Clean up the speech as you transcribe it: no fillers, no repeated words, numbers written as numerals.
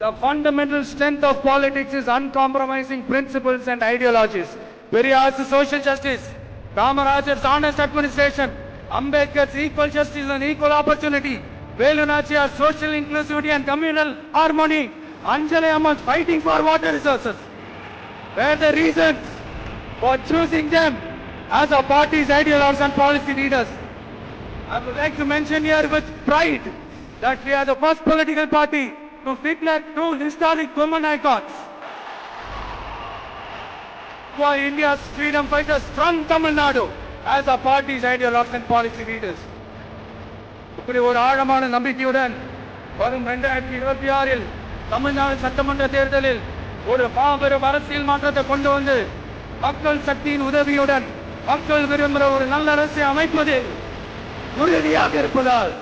The fundamental strength of politics is uncompromising principles and ideologies. Periyar's social justice, Kamarajar's honest administration, Ambedkar's equal justice and equal opportunity, Velu Nachiyar's social inclusivity and communal harmony, Anjali Amman's fighting for water resources were the reasons for choosing them as our party's ideologues and policy leaders. I would like to mention here with pride that we are the first political party to declare two historic women icons for India's freedom fighters from Tamil Nadu as our party's ideologues and policy leaders. இப்படி ஒரு ஆழமான நம்பிக்கையுடன் வரும் 2026 தமிழ்நாடு சட்டமன்ற தேர்தலில் ஒரு மாபெரும் அரசியல் மாற்றத்தை கொண்டு வந்து மக்கள் சக்தியின் உதவியுடன் மக்கள் விரும்புகிற ஒரு நல்ல அரசை அமைப்பது உறுதியாக இருப்பதால்